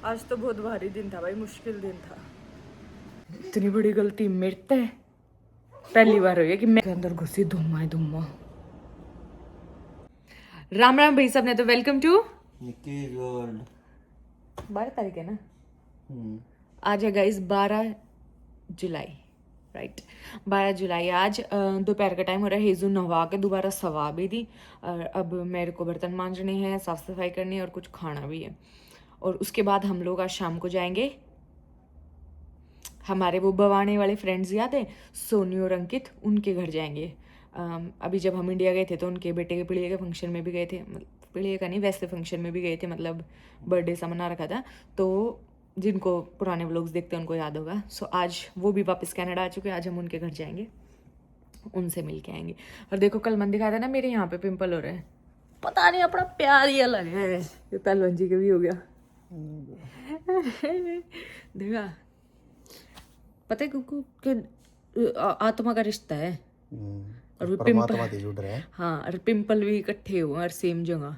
आज तो बहुत भारी दिन था भाई, मुश्किल दिन था। इतनी बड़ी गलती मेरे से पहली बार हुई है कि मैं अंदर घुसी धुम्मा। राम राम भाई सबने, तो वेलकम टू निक्कीज वर्ल्ड। 12 तारीख है ना, आज है गाइस 12 जुलाई, राइट 12 जुलाई। आज दोपहर का टाइम हो रहा है। हेजू नहवा के दोबारा सवा भी दी और अब मेरे को बर्तन मांजने हैं, साफ सफाई करनी है और कुछ खाना भी है। और उसके बाद हम लोग आज शाम को जाएंगे, हमारे वो बवाने वाले फ्रेंड्स याद है, सोनी और अंकित, उनके घर जाएंगे। अभी जब हम इंडिया गए थे तो उनके बेटे के पिलिये के फंक्शन में भी गए थे, मतलब पिलिये का नहीं वैसे फंक्शन में भी गए थे, मतलब बर्थडे सा मना रखा था। तो जिनको पुराने व्लॉग्स देखते हैं उनको याद होगा। सो आज वो भी वापस कनाडा आ चुके हैं, आज हम उनके घर जाएंगे, उनसे मिल के आएंगे। और देखो कल मन दिखाया था ना, मेरे यहाँ पे पिंपल हो रहे हैं, पता नहीं अपना प्यार ही अलग है। ये पहलवान जी के भी हो गया देखा, पता है कुकू के आत्मा का रिश्ता है और वो परमात्मा से जुड़ रहे हैं। हाँ, और पिंपल भी इकट्ठे हुए और सेम जगह,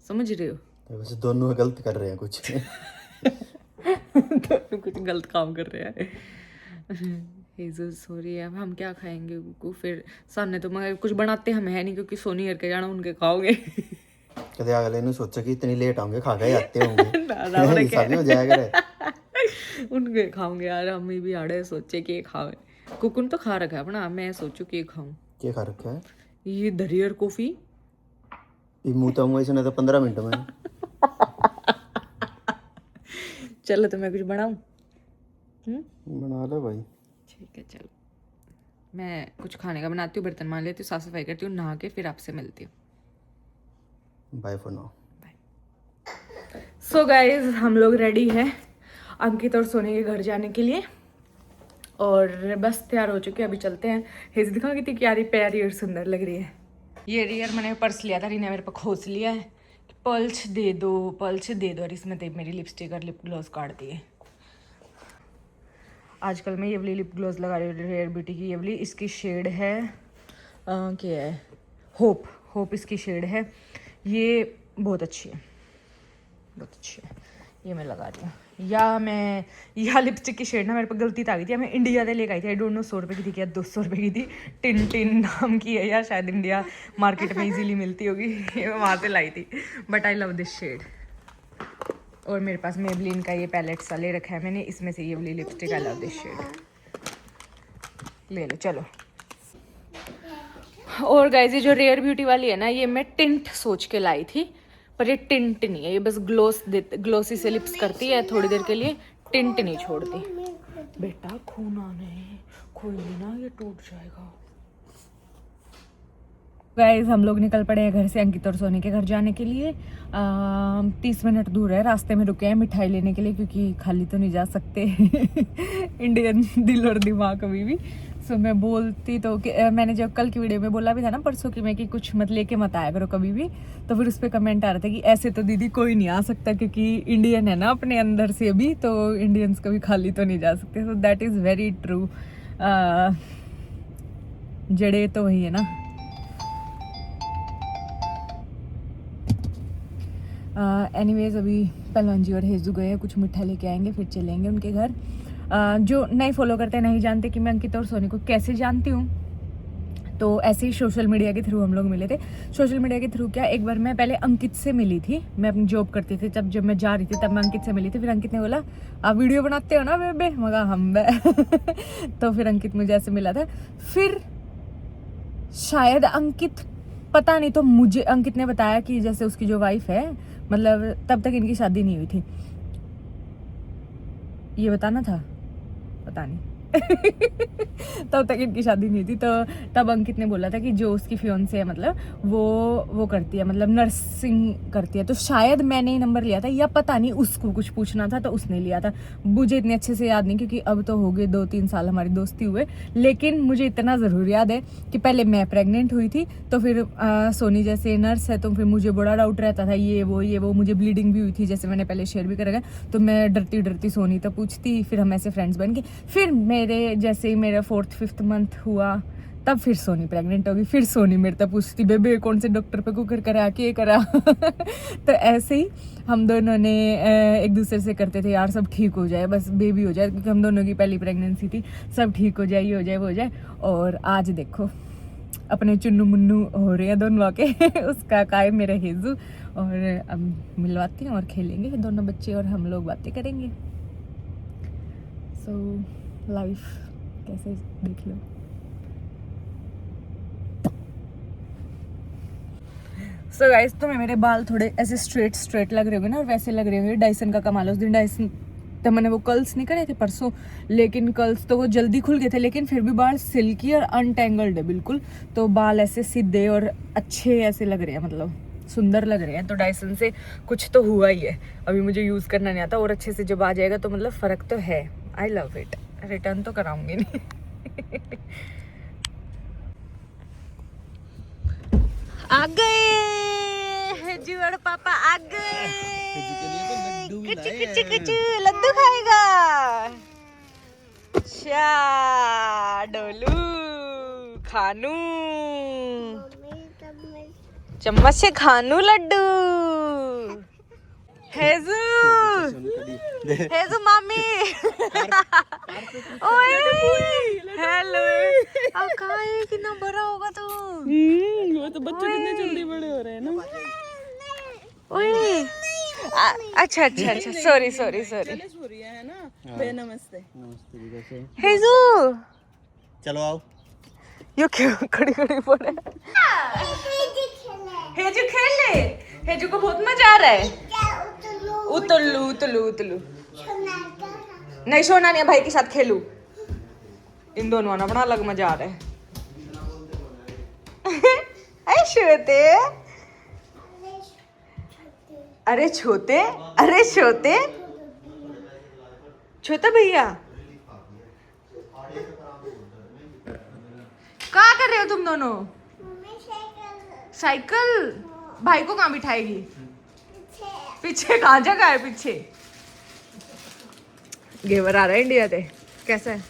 समझ रहे हो? तो वैसे दोनों गलत कर रहे हैं कुछ तो कुछ गलत काम कर रहे हैं। सॉरी अब हम क्या खाएंगे कुकू, फिर सामने तो मगर कुछ बनाते हमें है नहीं, क्योंकि सोनी घर के जाना, उनके खाओगे। कदे अगले ने सोचा कि इतनी लेट आऊंगे, खा के आते होंगे ऐसा भी हो जाएगा रे। उनके खाऊंगे यार, हम भी आड़े सोचे कि खावे। कुकुन तो खा रखा है अपना, मैं सोचू कि खाऊं। क्या खा रखा है? ये दरियर कॉफी, ये मुंह तो मुंह इसने तो 15 मिनट में। चलो तो मैं कुछ बनाऊं? बना लो भाई। ठीक है चलो, मैं कुछ खाने का बनाती हूँ, बर्तन मान लेती हूँ, साफ सफाई करती हूँ, नहा के फिर आपसे मिलती हूँ। Bye for now. So guys हम लोग रेडी हैं अंकित और सोने के घर जाने के लिए, और बस तैयार हो चुके हैं, अभी चलते हैं। हेज दिखा कितनी प्यारी प्यारी और सुंदर लग रही है। ये रियर मैंने पर्स लिया था, रीना मेरे पर खोस लिया है, पल्च दे दो पल्च दे दो, और इसमें देख मेरी लिपस्टिक और लिप ग्लॉस काट दिए। आजकल मैं ये वाली लिप ग्लॉस लगा रही हूँ रेयर ब्यूटी की, ये वाली, इसकी शेड है क्या है, होप इसकी शेड है। ये बहुत अच्छी है, बहुत अच्छी है, ये मैं लगा रही हूँ। या लिपस्टिक की शेड ना मेरे पर गलती आ गई थी, मैं इंडिया से लेकर आई थी, आई डोंट नो 100 रुपये की थी क्या 200 रुपये की थी, टिन नाम की है, या शायद इंडिया मार्केट में इजीली मिलती होगी, ये मैं वहाँ से लाई थी। But I love this shade. और मेरे पास मेबलिन का ये पैलेट सा ले रखा है मैंने, इसमें से ये वाली lipstick, I love this shade, ले लो चलो। और गाइस ये जो रेयर ब्यूटी वाली है ना, ये मैं टिंट सोच के लाई थी, पर ये टिंट नहीं है, ये बस ग्लोसी से लिप्स करती है थोड़ी देर के लिए, टिंट नहीं छोड़ती। बेटा खून आने, कोई नहीं ना, ये टूट जाएगा। गाइस हम लोग निकल पड़े हैं घर से अंकित और सोनी के घर जाने के लिए। 30 मिनट दूर है, रास्ते में रुके हैं मिठाई लेने के लिए, क्योंकि खाली तो नहीं जा सकते इंडियन दिल और दिमाग कभी भी। सो मैं बोलती तो कि मैंने जब कल की वीडियो में बोला भी था ना परसों की मैं, कि कुछ मत लेके मत आया करो कभी भी, तो फिर उस पर कमेंट आ रहा था कि ऐसे तो दीदी कोई नहीं आ सकता, क्योंकि इंडियन है ना अपने अंदर से भी, तो इंडियंस कभी खाली तो नहीं जा सकते। So that is very true, जड़े तो वही है ना। एनीवेज अभी पहलवान जी और हेजू गए हैं, कुछ मिठाई लेके आएंगे, फिर चलेंगे उनके घर। जो नहीं फॉलो करते नहीं जानते कि मैं अंकित और सोनी को कैसे जानती हूँ, तो ऐसे ही सोशल मीडिया के थ्रू हम लोग मिले थे। सोशल मीडिया के थ्रू क्या, एक बार मैं पहले अंकित से मिली थी, मैं अपनी जॉब करती थी, जब मैं जा रही थी तब मैं अंकित से मिली थी। फिर अंकित ने बोला आप वीडियो बनाते हो ना बेबे, मगा हम तो फिर अंकित मुझे ऐसे मिला था। फिर शायद अंकित, पता नहीं, तो मुझे अंकित ने बताया कि जैसे उसकी जो वाइफ है, मतलब तब तक इनकी शादी नहीं हुई थी, ये बताना था, पता नहीं तब तक इनकी शादी नहीं थी। तो तब अंकित ने बोला था कि जो उसकी फियोन्से है, मतलब वो करती है, मतलब नर्सिंग करती है, तो शायद मैंने ही नंबर लिया था, या पता नहीं उसको कुछ पूछना था तो उसने लिया था, मुझे इतने अच्छे से याद नहीं, क्योंकि अब तो हो गए 2-3 साल हमारी दोस्ती हुए। लेकिन मुझे इतना ज़रूर याद है कि पहले मैं प्रेग्नेंट हुई थी, तो फिर सोनी जैसे नर्स है, तो फिर मुझे बड़ा डाउट रहता था, ये वो मुझे ब्लीडिंग भी हुई थी, जैसे मैंने पहले शेयर भी करा, तो मैं डरती सोनी तो पूछती, फिर हम ऐसे फ्रेंड्स बन गए। फिर मेरे जैसे ही मेरा 4th-5th मंथ हुआ तब फिर सोनी प्रेग्नेंट होगी, फिर सोनी मेरे तक पूछती बेबे कौन से डॉक्टर पे कुकर करा के करा। तो ऐसे ही हम दोनों ने एक दूसरे से करते थे यार सब ठीक हो जाए, बस बेबी हो जाए, क्योंकि हम दोनों की पहली प्रेगनेंसी थी, सब ठीक हो जाए, ये हो जाए वो हो जाए। और आज देखो अपने चुन्नू मुन्नू हो रहे हैं दोनों आके। उसका काय मेरा हेजू, और अब मिलवाते हैं और खेलेंगे दोनों बच्चे और हम लोग बातें करेंगे। सो लाइफ कैसे देख लो। सो गाइस, तुम्हें मेरे बाल थोड़े ऐसे स्ट्रेट लग रहे होंगे ना, और वैसे लग रहे होंगे डाइसन का कमाल। उस दिन डाइसन तो मैंने वो कर्ल्स नहीं करे थे परसों, लेकिन कर्ल्स तो वो जल्दी खुल गए थे, लेकिन फिर भी बाल सिल्की और अनटेंगल्ड है बिल्कुल। तो बाल ऐसे सीधे और अच्छे ऐसे लग रहे हैं, मतलब सुंदर लग रहे हैं। तो डाइसन से कुछ तो हुआ ही है, अभी मुझे यूज़ करना नहीं आता, और अच्छे से जब आ जाएगा तो मतलब फ़र्क तो है। I love it. रिटर्न तो कराऊंगी नहीं। आ गए हेजू और पापा आ गए। कुचू कुचू कुचू लड्डू खाएगा। अच्छा डोलू खानू, चम्मच से खानू लड्डू। हेजू हेजू मामी। ओए हेलो। अब कहाँ है, कितना बड़ा होगा तू। वो तो बच्चे कितने जल्दी बड़े हो रहे हैं ना। ओए अच्छा अच्छा अच्छा, सॉरी सॉरी सॉरी। है ना बे, नमस्ते नमस्ते। हेजू चलो आओ। यो क्यों खड़ी खड़ी पड़े। हेजू खेल ले, हेजू को बहुत मजा आ रहा है। उतलू उतलू उतलू। नहीं सोना नहीं, भाई के साथ खेलू। इन दोनों ने अपना अलग मजा आ रहा है। अरे छोटे, अरे छोटे, अरे छोटे छोटा भैया क्या कर रहे हो तुम दोनों। साइकिल भाई को कहाँ बिठाएगी। पीछे कहाँ जगह है पीछे। घेवर आ रहा है इंडिया से, कैसा है।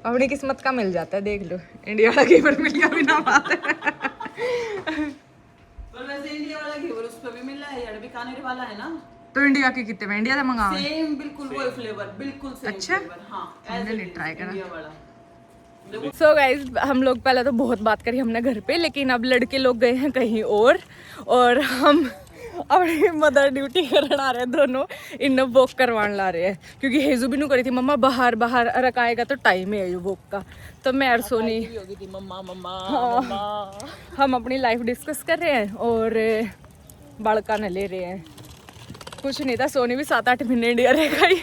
अपनी किस्मत का मिल जाता है, देख लो इंडिया वाला घेवर मिल गया बिना बात है। पर वैसे इंडिया वाला घेवर उस पे भी मिल रहा है, यार बीकानेर वाला है ना। तो इंडिया के कितने में, इंडिया से मंगाओ। सेम बिल्कुल वही फ्लेवर, बिल्कुल सेम अच्छा? फ्लेवर। हां हमने नहीं ट्राई करा। इंडिया वाला। सो गाइज, हम लोग पहले तो बहुत बात करी हमने घर पे, लेकिन अब लड़के लोग गए हैं कहीं और हम अपनी मदर ड्यूटी करने आ रहे हैं दोनों। इन वॉक करवाने ला रहे हैं, क्योंकि हेजू भी नहीं करी थी मम्मा बाहर बाहर रखाएगा तो टाइम है ये वॉक का। तो मैं और सोनी होगी थी मम्मा मम्मा हाँ, मम्मा। हम अपनी लाइफ डिस्कस कर रहे हैं और बड़का न ले रहे हैं। कुछ नहीं था, सोनी भी 7-8 महीने इंडिया रह गई।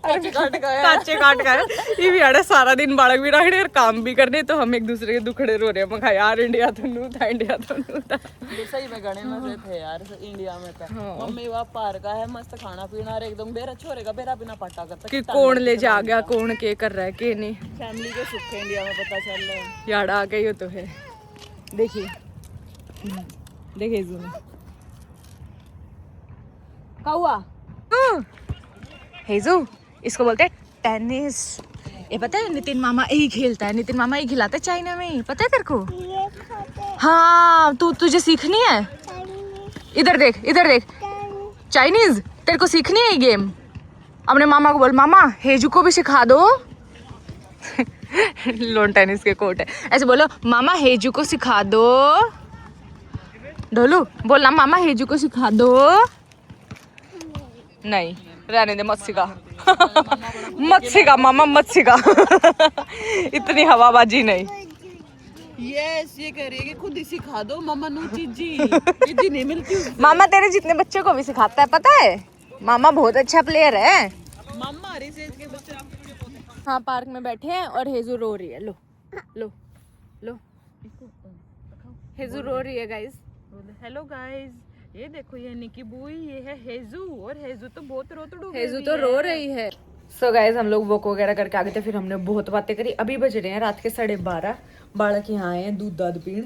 काचे काट गए ये भी आड़े सारा दिन बालक भी रखने और काम भी करने, तो हम एक दूसरे के दुखड़े रो रहे हैं। मैं यार इंडिया तो नू था, इंडिया तो नू था। सही में गणे मजे थे यार इंडिया में तो। मम्मी वहाँ पार्क है, मस्त खाना पीना और एकदम बेरा छोरे का बेरा बिना पट्टा करता कि कौन ले जा गया, कौन के कर रहा है के नहीं। फैमिली के सुख है इंडिया में, पता चल रहा है यार आ गई हो तो है। देखिए देखिए जूम क्या हुआ। हेजू इसको बोलते हैं टेनिस। ये पता है नितिन मामा यही खेलता है, नितिन मामा यही खिलाता है चाइना में, पता है तेरे को। हाँ तुझे सीखनी है। इधर देख इधर देख, चाइनीज तेरे को सीखनी है ये गेम। अपने मामा को बोल मामा हेजू को भी सिखा दो। लोन टेनिस के कोर्ट है, ऐसे बोलो मामा हेजू को सिखा दो। ढोलू बोलना मामा हेजू को सिखा दो। नहीं रहने दे, मत सिखा। मत सिखा मामा मत सिखा। इतनी हवाबाजी नहीं। यस ये कह रही है कि खुद ही सिखा दो मामा नू चीजी नहीं मिलती। मामा तेरे जितने बच्चों को भी सिखाता है, पता है मामा बहुत अच्छा प्लेयर है। मामा हरी से के बच्चे। हाँ पार्क में बैठे हैं और हेजू रो रही है। लो लो लो हेजू रो रही है गाइस। हेलो गाइस, ये देखो ये निकी बुई, ये है हेजू, और हेजू तो बहुत रोतड़ू, हेजू तो रो रही है। सो गाइस हम लोग वॉक वगैरह करके आ गए थे, फिर हमने बहुत बातें करी। अभी बज रहे हैं रात के 12:30। बालक यहाँ आए हैं दूध दाद पीण।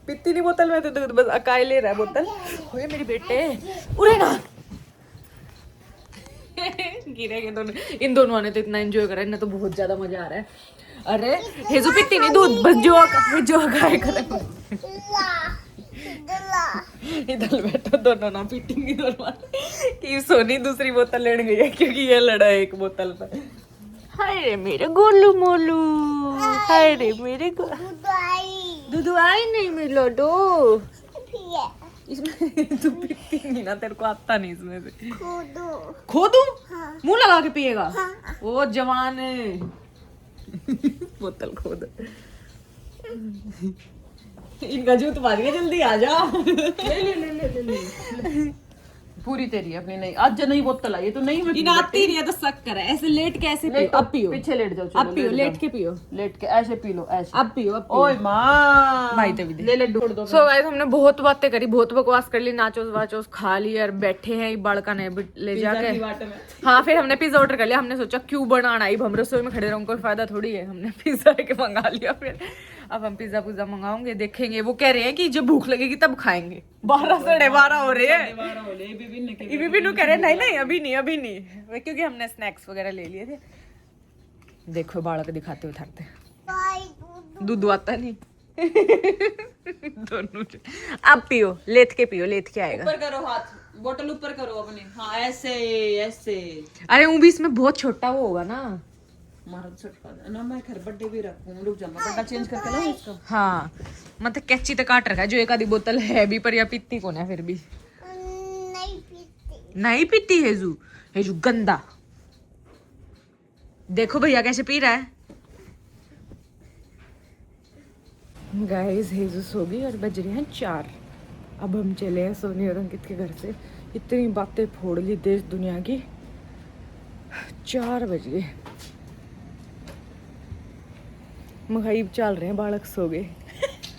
पीती नहीं बोतल में तो दूध, बस अकाई ले रहा है बोतल। ओए मेरी बेटे उरे ना। गिरेंगे दोनों। इन दोनों ने तो इतना एंजॉय करा, इन्हें तो बहुत ज्यादा मजा आ रहा है। अरे हेजू पीती नहीं दूध, बस जो खाए करे। इधर बैठो, दोनों ना पीटेंगी दोनों कि सोनी दूसरी बोतल लेने गई है क्योंकि ये लड़ा है एक बोतल पर। हाय रे मेरे गोलू मोलू, हाय रे मेरे दूध आई नहीं मिलो दो इसमें। तू पीती नहीं ना, तेरे को आता नहीं इसमें से। खो दूं? मुंह लगा के पिएगा? ओ जवान है। बोतल खो दो। इनका जूत मार के जल्दी आ जा। ले। पूरी तेरी है अपनी। नहीं आज नहीं बोतल आई तो नहीं इन आती नहीं है तो शक कर ऐसे लेट के ऐसे पियो। अब पियो, पीछे लेट जाओ। अब पियो, लेट के पियो, लेट के ऐसे पी लो ऐसे। अब पियो, अब ओए मां भाई तभी ले ले ढूंढ दो। सो गाइस हमने बहुत बातें करी, बहुत बकवास कर ली, नाचोस वाचोस खा ली और बैठे हैं बड़का ने ले जाके। हाँ फिर हमने पिज्जा ऑर्डर कर लिया। हमने सोचा क्यों बनाना, हम रसोई में खड़े रहूं कोई फायदा थोड़ी है। हमने पिज्जा के मंगा लिया। फिर अब हम पिज्जा पुज्जा मंगाओगे, देखेंगे। वो कह रहे हैं कि जब भूख लगेगी तब खाएंगे। 12 साढ़े 12 हो रहे हैं। बिनु कह रहे नहीं अभी नहीं, क्योंकि हमने स्नैक्स वगैरह ले लिए थे। देखो बालक दिखाते हुए थकते, दूध आता नहीं। दोनों अब पियो, लेट के पियो, लेट के आएगा। ऊपर करो हाथ, बोतल ऊपर करो अपने। हाँ ऐसे ऐसे। अरे वो भी इसमें बहुत छोटा वो होगा ना, ना मैं घर बर्थडे भी रखूं। रुक जा, मैं बर्थडे चेंज करके लाऊं इसका। हाँ मतलब कैची तक काट रखा है, जो एक आधी बोतल है भी, पर या पीती कौन है फिर भी। नहीं पीती हेजू गंदा। देखो भैया कैसे पी रहा है। गाइस हेजू सो गई और बज रहे हैं 4। अब हम चले हैं सोनी और अंकित के घर से। इतनी बातें फोड़ ली देश दुनिया की। 4 बज गए, मगाइब चल रहे हैं, बालक सो गए।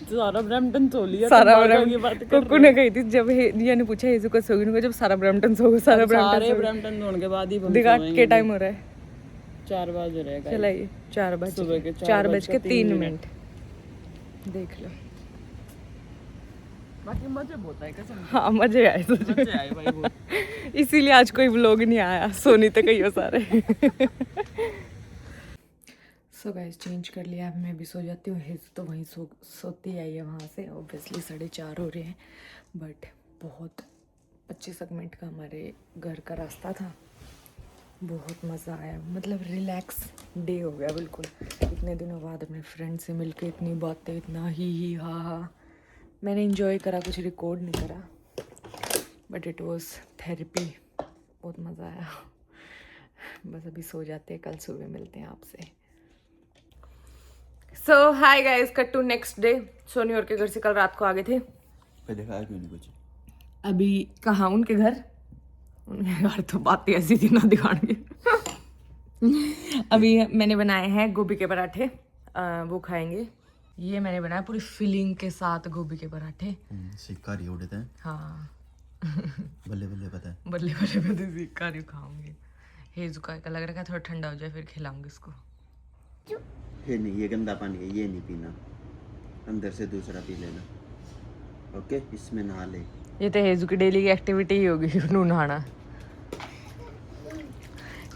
सारा ब्रैम्पटन सो लिया। सारा कुकू ने कही थी जब दिया ने पूछा हेजू को सोगी, जब सारा ब्रैम्पटन सो गया। सारा ब्रैम्पटन सोने के बाद ही दिखा के टाइम हो रहा है 4 बज रहे हैं। चलाइए 4 बज के 3 मिनट। देख लो बाकी मजे बहुत आए कसम। हाँ मजे आए भाई बहुत। इसीलिए आज कोई व्लॉग नहीं आया, सोनी तो कही हो सारे। सो गाइस चेंज कर लिया, अब मैं भी सो जाती हूँ। हेज तो वहीं सोती आई है वहाँ से। ऑब्वियसली 4:30 हो रहे हैं, बट बहुत 25 मिनट का हमारे घर का रास्ता था। बहुत मज़ा आया, मतलब रिलैक्स डे हो गया बिल्कुल। इतने दिनों बाद अपने फ्रेंड से मिलके इतनी बातें, इतना ही हा। मैंने इंजॉय करा, कुछ रिकॉर्ड नहीं करा, बट इट वॉज थेरेपी। बहुत मज़ा आया। बस अभी सो जाते हैं, कल सुबह मिलते हैं आपसे। So hi guys, cut to next day. Soni और के घर से कल रात को आ गए थे। दिखाया क्यों नहीं कुछ? अभी कहाँ उनके घर? उनके घर तो बातें ऐसी थी ना दिखाएंगे। अभी मैंने बनाए हैं गोभी के पराठे, वो खाएंगे। ये मैंने बनाया पूरी फिलिंग के साथ गोभी के पराठे। शिकारी उड़ते हैं। हाँ बल्ले बल्ले पता है, बल्ले बल्ले पता शिकारी खाऊंगी। हेजू का लग रहा है थोड़ा ठंडा हो जाए फिर खिलाऊंगी इसको। ये नहीं, ये गंदा पानी है, ये नहीं पीना, अंदर से दूसरा पी लेना। ओके इसमें नहा ले। ये तो हेजू की डेली की एक्टिविटी ही होगी नहाना।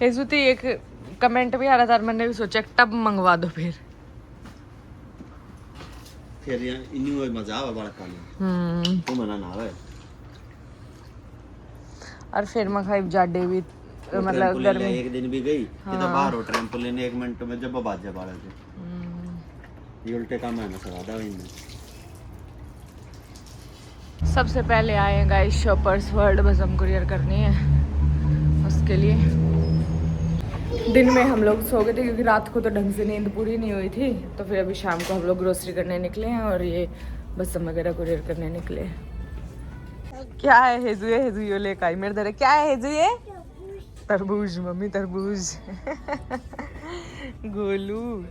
हेजू तो एक कमेंट भी आ रहा था, मैंने भी सोचा टब मंगवा दो फिर इन्हीं मजा आवा बड़ा पानी। तो मना ना आवे। और फिर मैं खाई जाडे भी मतलब गर्मी एक दिन भी गई कि तो बाहर हो ट्रैम्पोलिन 1 मिनट में जब बाजा बाड़ा से। ये उल्टे काम है ना सवादा वहीं में। सबसे पहले आए हैं गाइस शॉपर्स वर्ल्ड, बस हम कुरियर करनी है उसके लिए। दिन में हम लोग सो गए थे क्योंकि रात को तो ढंग से नींद पूरी नहीं हुई थी, तो फिर अभी शाम को हम लोग ग्रोसरी करने निकले हैं और ये बसम वगैरह कुरियर करने निकले। क्या है हेजू? ये हेजू ये लेकर आई मेरे दरे। क्या है हेजू? ये तरबूज मम्मी, तरबूज। गोलू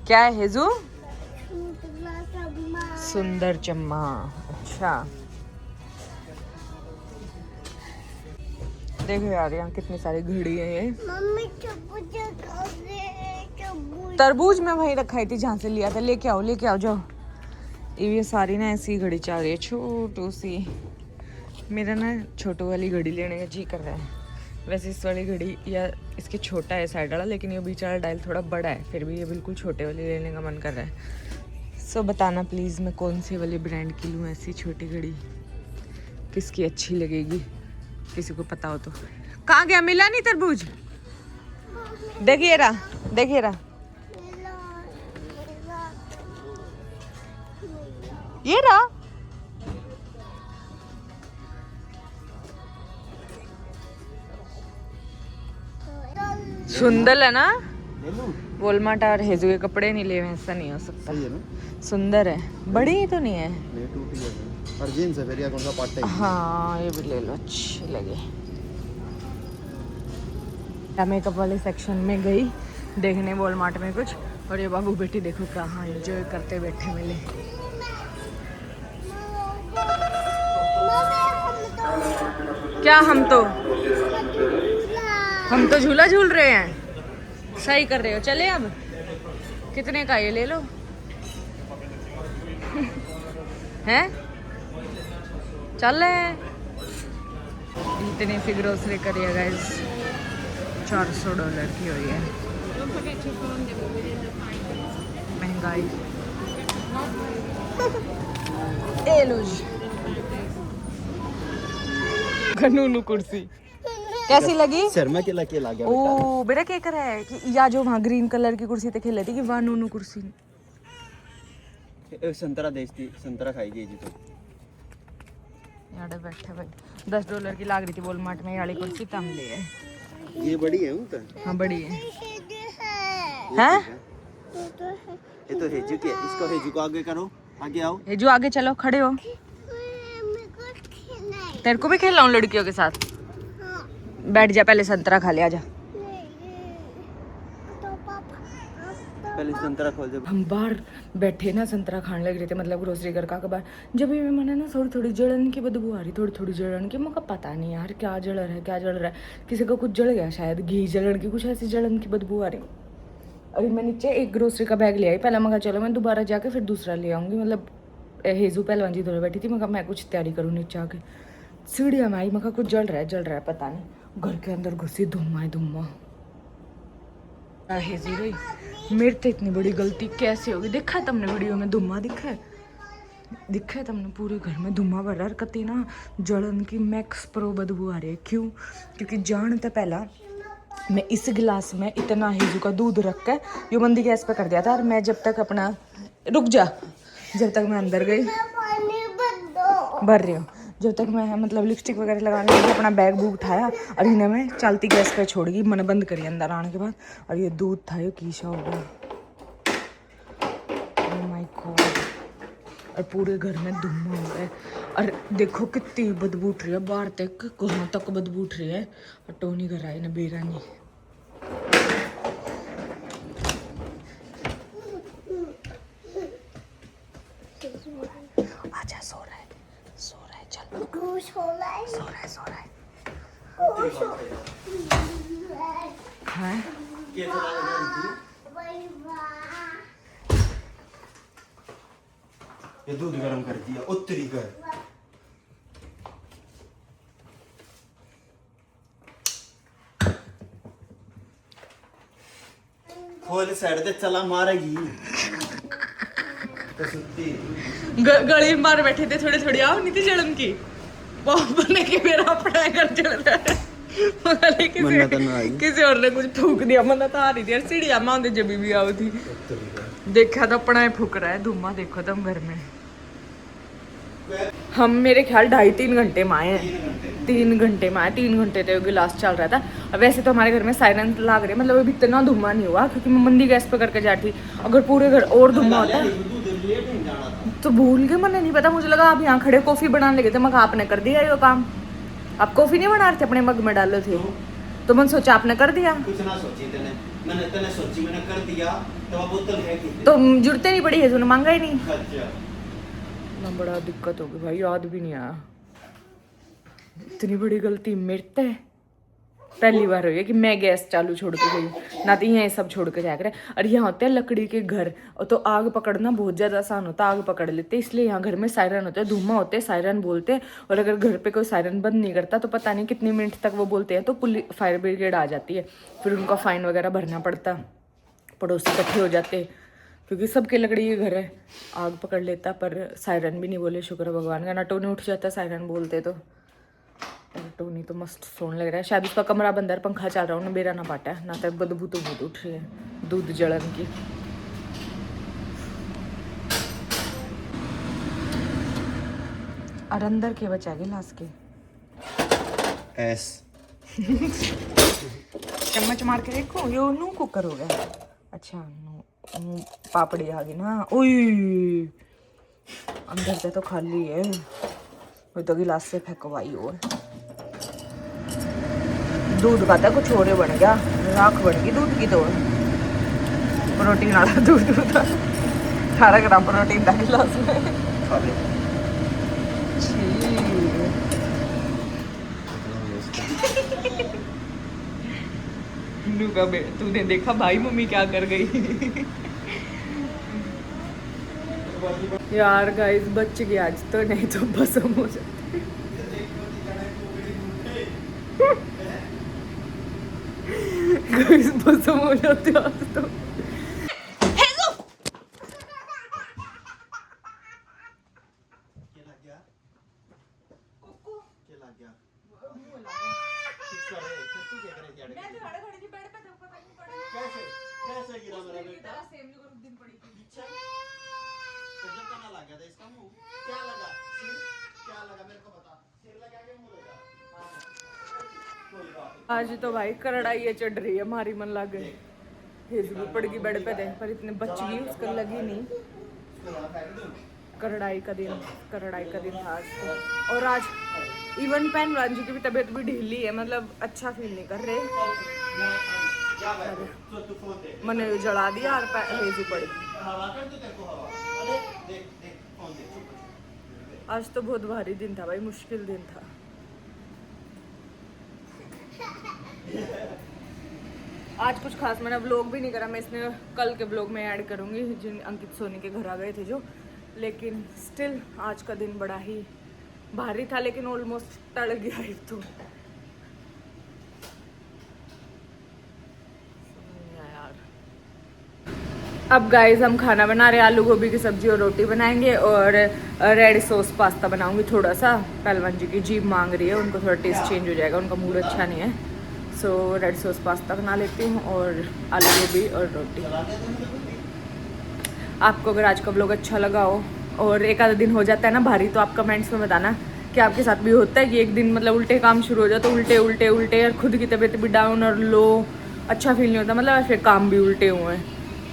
क्या है हेजू? सुंदर चम्मा। अच्छा देखो यार यहाँ कितनी सारी घड़ी है। ये तरबूज में वहीं रखाई थी जहाँ से लिया था। लेके आओ जाओ। ये सारी ना ऐसी घड़ी चल रही है छोटू सी। मेरा ना छोटू वाली घड़ी लेने का जी कर रहा है। वैसे इस वाली घड़ी या इसके छोटा है साइड वाला, लेकिन ये बीच वाला डायल थोड़ा बड़ा है, फिर भी ये बिल्कुल छोटे वाली लेने का मन कर रहा है। सो बताना प्लीज़ मैं कौन सी वाली ब्रांड की लूँ ऐसी छोटी घड़ी, किसकी अच्छी लगेगी, किसी को पता हो तो। कहाँ गया, मिला नहीं तरबूज? देखिए रहा ये रहा। सुंदर है ना। ले लूं? वॉलमार्ट और हेजू के कपड़े नहीं ले, ऐसा नहीं हो सकता। सही है ना? सुंदर है, बड़ी ही तो नहीं है। नहीं टूट गया और जीन्स है फिर या कौन सा पार्ट टाइम। हाँ ये भी ले लो, अच्छी लगे। मेकअप वाले सेक्शन में गई देखने वॉलमार्ट में कुछ, और ये बाबू बेटी देखो कहाँ एंजॉय करते बैठे मिले। क्या हम तो झूला झूल रहे हैं। सही कर रहे हो। चले अब कितने का ये ले लो हैं, चल रहे हैं। इतने की ग्रोसरी करिए गाइस, $400 की हुई है। महंगाई। ए लो जी कानूनू कुर्सी कैसी लगी? शर्मा के लगे ला गया ओ बेटा क्या कर रहा है कि या जो वहाँ ग्रीन कलर की कुर्सी ते खेले थी कि वहाँ नूनू कुर्सी बेटा। संतरा देती, संतरा खाएगी जी तो। यार बैठे भाई, $10 की लाग रही थी वॉलमार्ट में ये वाली कुर्सी, तम ले है। ये बड़ी है उनका? हाँ बड़ी है। हैं? ये तो हेजू के, इसको हेजू को आगे करो, आगे आओ। हेजू आगे चलो, खड़े हो। तेरे को भी खेल रहा हूँ लड़कियों के साथ। बैठ जा, पहले संतरा खा ले, आजा। पहले संतरा खोल दे। हम बाहर बैठे ना संतरा खाने लग रहे थे, मतलब ग्रोसरी घर का बाहर। जब भी मैंने ना थोड़ी थोड़ी जलन की बदबू आ रही, थोड़ी जलन की। मुझे पता नहीं यार क्या जल रहा है, किसी का कुछ जल गया शायद, घी जलन की, कुछ ऐसी जलन की बदबू आ रही। अभी मैं नीचे एक ग्रोसरी का बैग ले आई, पहले मैं चलो मैं दोबारा जाके फिर दूसरा ले आऊँगी। मतलब हेजू पहलवान जी दोनों बैठी थी, मैं कुछ तैयारी करूँ नीचे आके। सीढ़ियाँ में आई, मैं कुछ जल रहा है पता नहीं। घर के अंदर घुसी, धुम्मा हेजू रही। मेरे तो इतनी बड़ी गलती कैसे होगी? देखा है तुमने वीडियो में धुम्मा दिखा है तुमने? पूरे घर में धुम्मा भर रहा है। कती ना जलन की मैक्स प्रो बदबू आ रही है। क्यों? क्योंकि जानते पहला मैं इस गिलास में इतना हेजू का दूध रख कर यो मंदी गैस पे कर दिया था, और मैं जब तक अपना रुक जा, जब तक मैं अंदर गई भर रही हूँ, जब तक मैं मतलब लिपस्टिक वगैरह लगाने लगी, अपना बैग बूग उठाया और इन्हें मैं चलती गैस पे छोड़ गई, मन बंद करी अंदर आने के बाद। और ये दूध था, ये कीशा हो गया। Oh my God. और पूरे घर में धुआं हो रहा है। और देखो कितनी बदबू उठ रही है बाहर तक, कहाँ तक बदबू उठ रही है। और टोनी घर आई ना बेरानी। आजा, सो रहा है चल। सो रहा है। हाँ? ये दूध गरम कर दिया, उत्तरी कर। खोल साइड दे, चला मारेगी तो सुत्ती। गली मार बैठे थे थोड़ी आओ नहीं थी जलन की बने के मेरा अपना घर चल रहा है। किसी और ने कुछ फूक दिया, मना तो आ रही थी सीढ़िया माँ जब भी आओ थी। देखा तो अपना फूक रहा है धुआं, देखो तुम घर में। हम मेरे ख्याल 2.5-3 घंटे में आए हैं। 3 घंटे में आए, 3 घंटे तक गिलास चल रहा था। वैसे तो हमारे घर में साइलेंट लाग रहे, मतलब अभी इतना धुआं नहीं हुआ क्योंकि मैं मंदी गैस पे करके जाती थी। अगर पूरे घर और धुआं होता तो भूल के, मैंने नहीं पता, मुझे लगा आप यहाँ खड़े कॉफी बनाने लगे थे। मैं आपने कर दिया ये काम। आप कॉफी नहीं बना रहे थे, अपने मग में डाले थे, तो मैंने सोचा आपने कर दिया। कुछ ना सोची मैंने सोची, मैंने कर दिया। तो बोतल है कि तो जरूरत नहीं पड़ी है, तूने मांगा ही नहीं अच्छा ना। बड़ा दिक्कत होगी भाई, याद भी नहीं आया। इतनी बड़ी गलती मेरे से। पहली बार हुई है कि मैं गैस चालू छोड़ के गई, ना तो यहाँ सब छोड़ के जाया करे। और यहाँ होते हैं लकड़ी के घर, और तो आग पकड़ना बहुत ज़्यादा आसान होता है, आग पकड़ लेते हैं, इसलिए यहाँ घर में सायरन होते हैं, धुआं होते हैं, सायरन बोलते हैं। और अगर घर पे कोई सायरन बंद नहीं करता तो पता नहीं कितने मिनट तक वो बोलते हैं, तो पुलिस फायर ब्रिगेड आ जाती है, फिर उनका फाइन वगैरह भरना पड़ता, पड़ोसी इकट्ठे हो जाते, क्योंकि सबके लकड़ी के घर है, आग पकड़ लेता। पर सायरन भी नहीं बोले, शुक्र है भगवान का, ना टोनी उठ जाता सायरन बोलते तो। टोनी तो मस्त सोने लग रहा है, शायद उसका कमरा बंद है, पंखा चल रहा है, उन्हें बेरा ना पाटा है, ना तक बदबू तो बहुत उठ रही है दूध जलन की। और अंदर के बचा गिलास के एस चम्मच मार के देखो, यो नू कुकर हो गया। अच्छा नू पापड़ी आ गई ना, ओए अंदर से तो खाली है, वो तो गिलास से फेंकवाई। और दूध का था कुछ और ही बन गया, राख बन गई दूध की। तो प्रोटीन वाला दूध था, 18 ग्राम प्रोटीन था गिलास में। तूने देखा भाई मम्मी क्या कर गई। यार गाइस बच गया आज तो, नहीं तो बस हम हो जाते। गाइस बस हम हो जाते आज तो। आज तो भाई करड़ाई चढ़ रही है हमारी, मन लग गई, हेज भी पड़ गई बेड पे थे, पर इतने बच गई उसको लगी नहीं। करड़ाई का दिन था आज तो। और आज इवन पेन रांझी की भी तबीयत भी ढीली है, मतलब अच्छा फील नहीं कर रहे, मैंने जला दिया और हेजू पड़ गई। आज तो बहुत भारी दिन था भाई, मुश्किल दिन था। आज कुछ खास मैंने व्लॉग भी नहीं करा, मैं इसमें कल के व्लॉग में ऐड करूंगी जिन अंकित सोनी के घर आ गए थे जो। लेकिन स्टिल आज का दिन बड़ा ही भारी था, लेकिन ऑलमोस्ट टल गया एक तो। यार अब गाइस हम खाना बना रहे, आलू गोभी की सब्जी और रोटी बनाएंगे, और रेड सॉस पास्ता बनाऊंगी थोड़ा सा। पहलवान जी की जीभ मांग रही है, उनको थोड़ा टेस्ट चेंज हो जाएगा, उनका मूड अच्छा नहीं है। सो रेड सॉस पास्ता बना लेती हूँ और आलू गोभी और रोटी। आपको अगर आज का व्लॉग अच्छा लगा हो और एक आधा दिन हो जाता है ना भारी, तो आप कमेंट्स में बताना कि आपके साथ भी होता है कि एक दिन मतलब उल्टे काम शुरू हो जाए, तो उल्टे और खुद की तबीयत भी डाउन और लो, अच्छा फील नहीं होता, मतलब फिर काम भी उल्टे हुए हैं।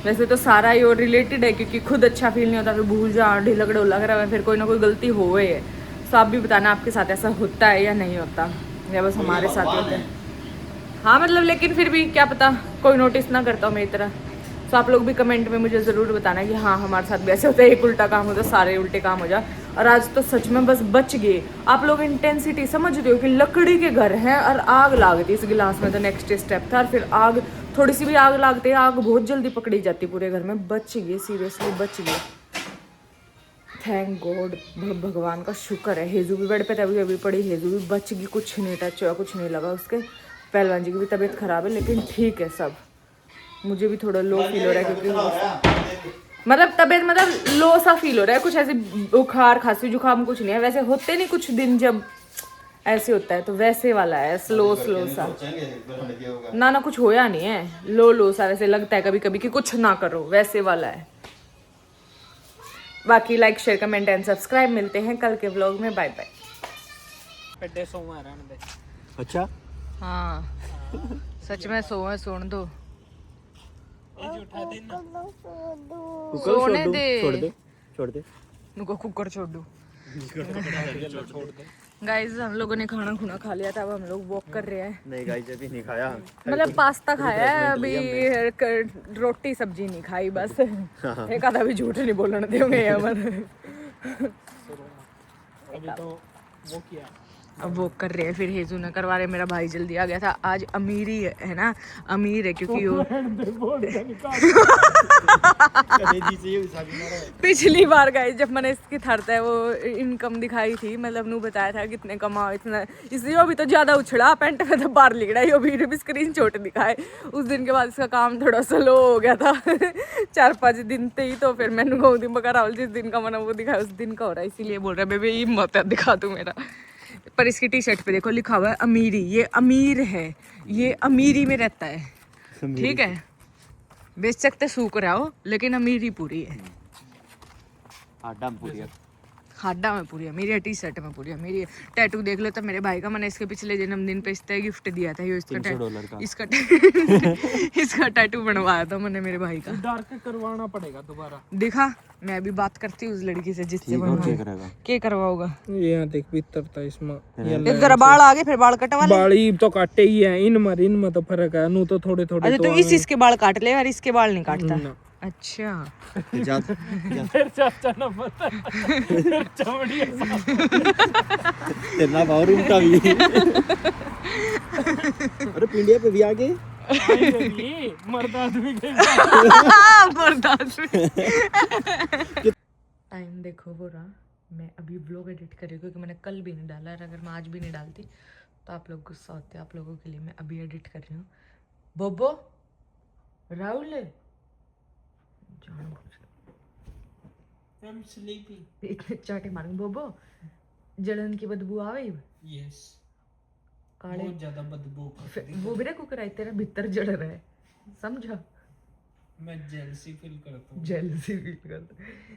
वैसे तो सारा ही और रिलेटेड है, क्योंकि खुद अच्छा फील नहीं होता, फिर भूल जा ढीला लग रहा है, फिर कोई ना कोई गलती हो गई है। तो आप भी बताना आपके साथ ऐसा होता है या नहीं होता, या बस हमारे साथ होता है। हाँ मतलब लेकिन फिर भी क्या पता कोई नोटिस ना करता हो मेरी तरह। तो आप लोग भी कमेंट में मुझे ज़रूर बताना कि हाँ हमारे साथ भी ऐसे होता है, एक उल्टा काम होता है सारे उल्टे काम हो जाए। और आज तो सच में बस बच गए। आप लोग इंटेंसिटी समझते हो कि लकड़ी के घर हैं और आग लागती इस गिलास में, तो नेक्स्ट स्टेप था। और फिर आग थोड़ी सी भी आग लागती, आग बहुत जल्दी पकड़ी जाती पूरे घर में। बच गए, सीरियसली बच गए, थैंक गॉड, भगवान का शुक्र है। हेजू भी बेड पे तभी अभी पड़ी, हेजू भी बच गई, कुछ नहीं टच हुआ, कुछ नहीं लगा उसके। पहलवान जी की भी तबीयत खराब है, लेकिन ठीक है सब। मुझे भी थोड़ा लो फील हो रहा है, क्योंकि मतलब तबीयत मतलब लो सा फील हो रहा है, कुछ ऐसे बुखार खांसी जुकाम कुछ नहीं है। वैसे होते नहीं कुछ दिन जब ऐसे होता है, तो वैसे वाला है, स्लो सा ना कुछ होया नहीं है, लो सा वैसे लगता है कभी कभी कि कुछ ना करो, वैसे वाला है। बाकी like share comment and subscribe. मिलते हैं कल के व्लॉग में, बाय बाय। अच्छा हाँ सच में सोने दो, सोने दे, छोड़ दे नुको कुकर छोड़ दो। गाइस हम लोगों ने खाना खुना खा लिया था, अब हम लोग वॉक कर रहे हैं। नहीं गाइस अभी नहीं खाया, मतलब पास्ता खाया है अभी, रोटी सब्जी नहीं खाई बस। एक आधा भी झूठ नहीं बोलने देंगे अमर। अभी तो वो किया अब वो कर रहे हैं, फिर हेजू ने करवा रहे। मेरा भाई जल्दी आ गया था आज। अमीर ही है ना, अमीर है क्योंकि वो पिछली बार गए जब मैंने इसकी थरता है वो इनकम दिखाई थी, मतलब नू बताया था कितने कमाओ इतना, इसलिए वो भी तो ज्यादा उछड़ा पेंट में तो बाहर लिखड़ा ही, वो भी स्क्रीन शॉट दिखाए। उस दिन के बाद इसका काम थोड़ा स्लो हो गया था 4-5 दिन थे ही, तो फिर मैंने कहूँ दिन बका राहुल जिस दिन का मैंने वो दिखाया उस दिन का हो रहा है, इसीलिए बोल रहा है बेबी हिम्मत है दिखा दूं मेरा। पर इसकी टी शर्ट पे देखो लिखा हुआ है अमीरी, ये अमीर है, ये अमीरी में रहता है, ठीक है। बेच सकते सूख रहा हो लेकिन अमीरी पूरी है, हाडा में पूरी है मेरी, टी शर्ट में पूरी है मेरी। टैटू देख लो तो मेरे भाई का, मैंने इसके पिछले जन्मदिन पे इसका गिफ्ट दिया था, ये इसका टैटू बनवाया था मैंने मेरे भाई का। डार्क करवाना पड़ेगा दोबारा। देखा, मैं अभी बात करती हूँ उस लड़की से जिससे बनवाया। क्या करवाओगा? ये देख भीतर था इसमें, जरा बाल आगे फिर बाल कटवा ले। बाल ही तो काटे ही है, इनमें तो फर्क है, नू तो थोड़े थोड़े। अच्छा तो इसके बाल काट ले और इसके बाल नहीं काटता। अच्छा फिर चाचा ना पता चमड़ी तेरा और उल्टा भी। अरे पिंडिया पे भी आ गए मर्द आदमी के टाइम देखो हो रहा, मैं अभी व्लॉग एडिट कर रही हूँ क्योंकि मैंने कल भी नहीं डाला है, अगर मैं आज भी नहीं डालती तो आप लोग गुस्सा होते हैं। आप लोगों के लिए मैं अभी एडिट कर रही हूँ। बोबो राहुल इतने चाटे मारूंगी। बोबो जलन की बदबू आवे यस काले बहुत ज्यादा बदबू वो भी ना कुकर तेरा भीतर जड़ रहा है, समझा? मैं जेलसी फील करता हूँ, जेलसी फील करता।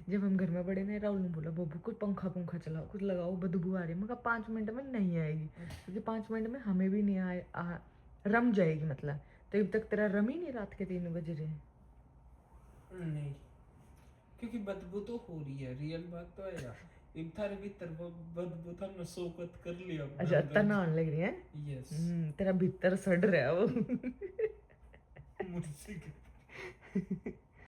जब हम घर में पड़े ना राहुल ने बोला बब्बू कुछ पंखा चलाओ, कुछ लगाओ, बदबू आ रही है। मैं कहा 5 मिनट में नहीं आएगी, क्योंकि 5 मिनट में हमें भी नहीं रम जाएगी, मतलब तो अब तक तेरा रम ही नहीं, रात के 3 बज रहे हैं। नहीं क्योंकि बदबू तो हो रही है, रियल बात तो है यार। एक थारे भीतर बदबू था ना, शौकत कर लिया। अच्छा तनान लग रही है। यस तेरा भीतर सड़ रहा है वो मुझसे